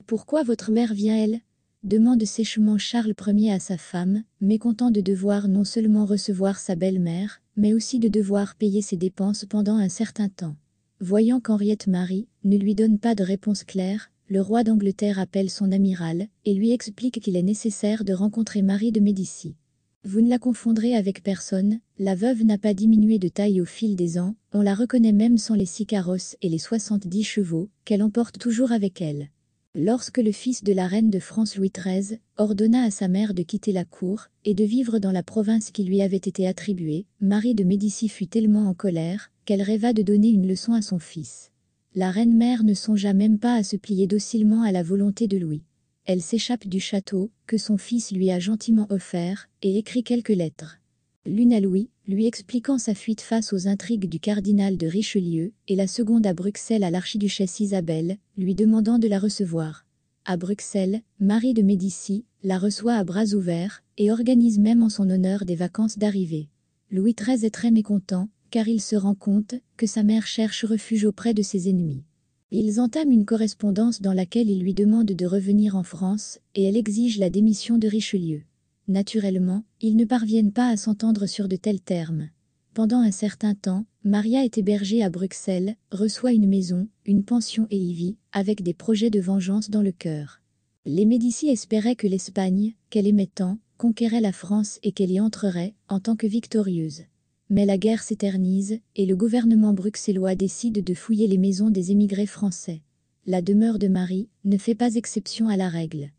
Pourquoi votre mère vient-elle? Demande sèchement Charles Ier à sa femme, mécontent de devoir non seulement recevoir sa belle-mère, mais aussi de devoir payer ses dépenses pendant un certain temps. Voyant qu'Henriette Marie ne lui donne pas de réponse claire, le roi d'Angleterre appelle son amiral et lui explique qu'il est nécessaire de rencontrer Marie de Médicis. Vous ne la confondrez avec personne, la veuve n'a pas diminué de taille au fil des ans, on la reconnaît même sans les 6 carrosses et les 70 chevaux qu'elle emporte toujours avec elle. Lorsque le fils de la reine de France Louis XIII ordonna à sa mère de quitter la cour et de vivre dans la province qui lui avait été attribuée, Marie de Médicis fut tellement en colère qu'elle rêva de donner une leçon à son fils. La reine-mère ne songea même pas à se plier docilement à la volonté de Louis. Elle s'échappe du château, que son fils lui a gentiment offert, et écrit quelques lettres. L'une à Louis, lui expliquant sa fuite face aux intrigues du cardinal de Richelieu, et la seconde à Bruxelles à l'archiduchesse Isabelle, lui demandant de la recevoir. À Bruxelles, Marie de Médicis la reçoit à bras ouverts, et organise même en son honneur des vacances d'arrivée. Louis XIII est très mécontent, car il se rend compte que sa mère cherche refuge auprès de ses ennemis. Ils entament une correspondance dans laquelle il lui demande de revenir en France, et elle exige la démission de Richelieu. Naturellement, ils ne parviennent pas à s'entendre sur de tels termes. Pendant un certain temps, Maria est hébergée à Bruxelles, reçoit une maison, une pension et y vit, avec des projets de vengeance dans le cœur. Les Médicis espéraient que l'Espagne, qu'elle aimait tant, conquérait la France et qu'elle y entrerait, en tant que victorieuse. Mais la guerre s'éternise, et le gouvernement bruxellois décide de fouiller les maisons des émigrés français. La demeure de Marie ne fait pas exception à la règle.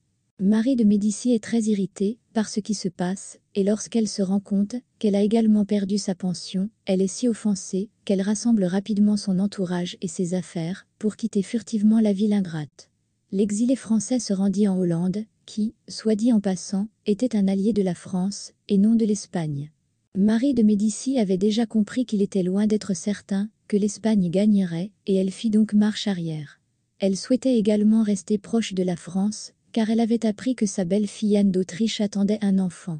Marie de Médicis est très irritée par ce qui se passe, et lorsqu'elle se rend compte qu'elle a également perdu sa pension, elle est si offensée qu'elle rassemble rapidement son entourage et ses affaires pour quitter furtivement la ville ingrate. L'exilé français se rendit en Hollande, qui, soit dit en passant, était un allié de la France, et non de l'Espagne. Marie de Médicis avait déjà compris qu'il était loin d'être certain que l'Espagne gagnerait, et elle fit donc marche arrière. Elle souhaitait également rester proche de la France, car elle avait appris que sa belle-fille Anne d'Autriche attendait un enfant.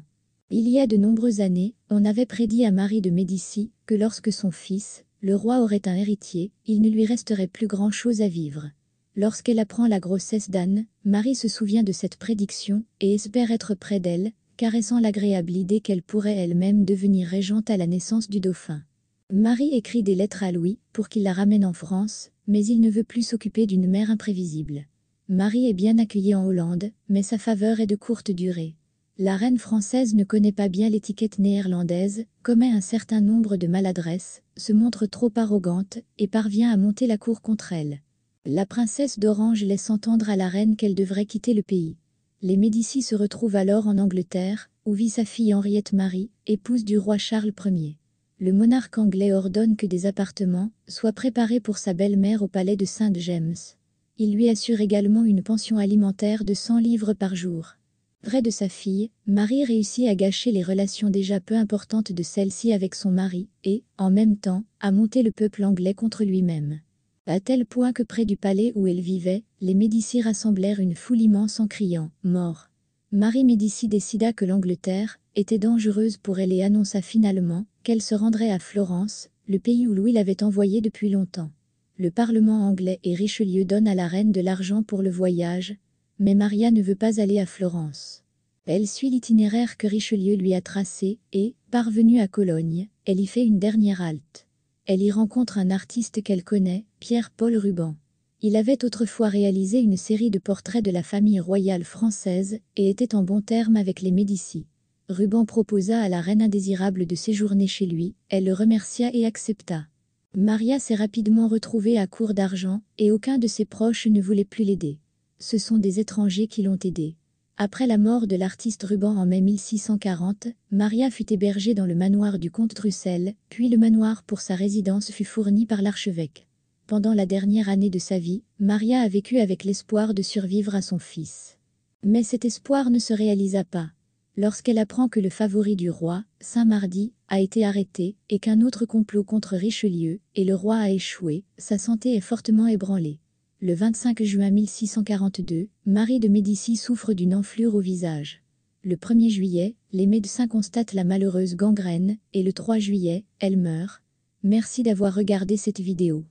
Il y a de nombreuses années, on avait prédit à Marie de Médicis que lorsque son fils, le roi, aurait un héritier, il ne lui resterait plus grand-chose à vivre. Lorsqu'elle apprend la grossesse d'Anne, Marie se souvient de cette prédiction et espère être près d'elle, caressant l'agréable idée qu'elle pourrait elle-même devenir régente à la naissance du dauphin. Marie écrit des lettres à Louis pour qu'il la ramène en France, mais il ne veut plus s'occuper d'une mère imprévisible. Marie est bien accueillie en Hollande, mais sa faveur est de courte durée. La reine française ne connaît pas bien l'étiquette néerlandaise, commet un certain nombre de maladresses, se montre trop arrogante et parvient à monter la cour contre elle. La princesse d'Orange laisse entendre à la reine qu'elle devrait quitter le pays. Les Médicis se retrouvent alors en Angleterre, où vit sa fille Henriette Marie, épouse du roi Charles Ier. Le monarque anglais ordonne que des appartements soient préparés pour sa belle-mère au palais de Saint-James. Il lui assure également une pension alimentaire de 100 livres par jour. Près de sa fille, Marie réussit à gâcher les relations déjà peu importantes de celle-ci avec son mari, et, en même temps, à monter le peuple anglais contre lui-même. À tel point que près du palais où elle vivait, les Médicis rassemblèrent une foule immense en criant « Mort ». Marie Médicis décida que l'Angleterre était dangereuse pour elle et annonça finalement qu'elle se rendrait à Florence, le pays où Louis l'avait envoyée depuis longtemps. Le Parlement anglais et Richelieu donnent à la reine de l'argent pour le voyage, mais Maria ne veut pas aller à Florence. Elle suit l'itinéraire que Richelieu lui a tracé et, parvenue à Cologne, elle y fait une dernière halte. Elle y rencontre un artiste qu'elle connaît, Pierre-Paul Ruban. Il avait autrefois réalisé une série de portraits de la famille royale française et était en bons termes avec les Médicis. Ruban proposa à la reine indésirable de séjourner chez lui, elle le remercia et accepta. Maria s'est rapidement retrouvée à court d'argent et aucun de ses proches ne voulait plus l'aider. Ce sont des étrangers qui l'ont aidée. Après la mort de l'artiste Ruban en mai 1640, Maria fut hébergée dans le manoir du comte Trussel, puis le manoir pour sa résidence fut fourni par l'archevêque. Pendant la dernière année de sa vie, Maria a vécu avec l'espoir de survivre à son fils. Mais cet espoir ne se réalisa pas. Lorsqu'elle apprend que le favori du roi, Saint-Mardi, a été arrêté et qu'un autre complot contre Richelieu et le roi a échoué, sa santé est fortement ébranlée. Le 25 juin 1642, Marie de Médicis souffre d'une enflure au visage. Le 1er juillet, les médecins constatent la malheureuse gangrène et le 3 juillet, elle meurt. Merci d'avoir regardé cette vidéo.